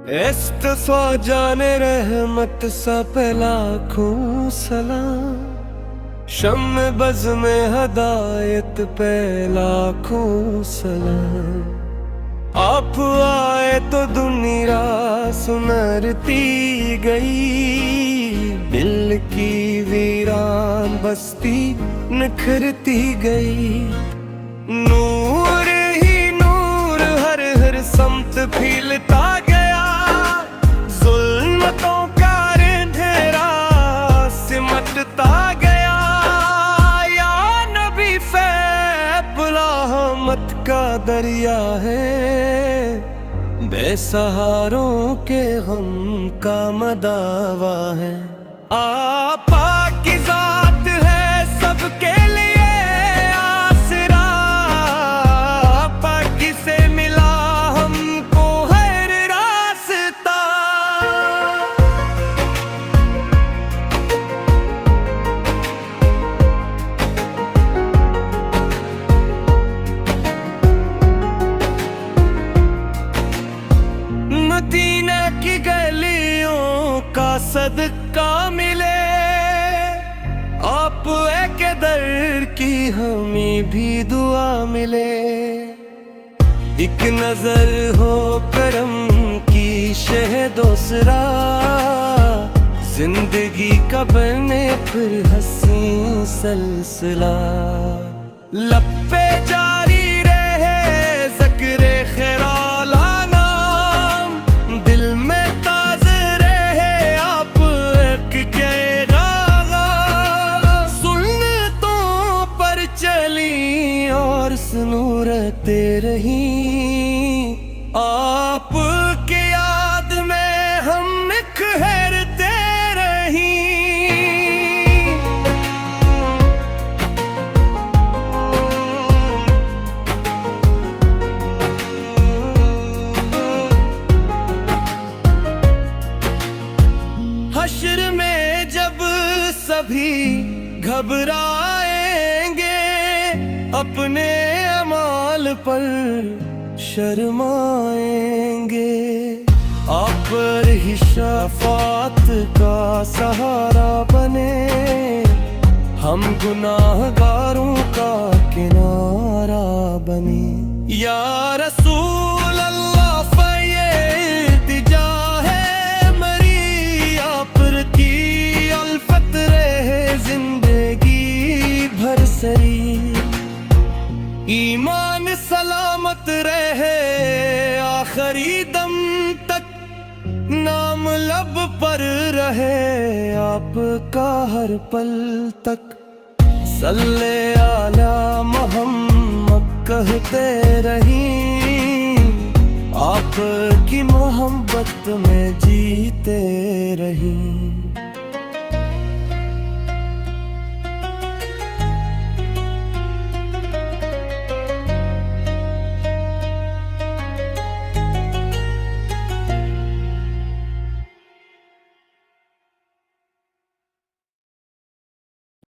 इस्तफा जाने रहमत सा पे लाखों सलाम, शम्म बज़ में हदायत पे लाखों सलाम। आप आए तो दुनिया सुनरती गई, दिल की वीरान बस्ती निखरती गई। नूर ही नूर हर हर समत फैलता गया, जुल्मतों का अंधेरा सिमटता गया। या नबी फैब रहमत का दरिया है, बेसहारों के गम का मदावा है। आपा की जात है सबके लिए आसरा, आपा किसे मिला हमको हर रास्ता। मदीना की गलियों का सदका मिले, आप के दर की हमें भी दुआ मिले। एक नजर हो करम की शहदोसरा, जिंदगी का बने फिर हंसी सलसला। लपे जारी रहे ज़िक्र खैराला नाम, दिल में ताज़े रहे आप के गागा। सुन्नतों पर चली और सुनूरते रही, आप के याद में हम ठहरते रही। हश्र में जब सभी घबराएंगे, अपने अमाल पर शर्माएंगे। आप पर ही शफात का सहारा बने, हम गुनाहगारों का किनारा बने। या रसूल अल्लाह फ़ये इल्तिजा है मरी, आप की अल्फत रहे जिंदगी भर सरी। ईमान सलामत रहे आखिरी दम तक, नाम लब पर रहे आपका हर पल तक। सल्ले आला मोहम्मद कहते रही, आपकी मोहब्बत में जीते रही।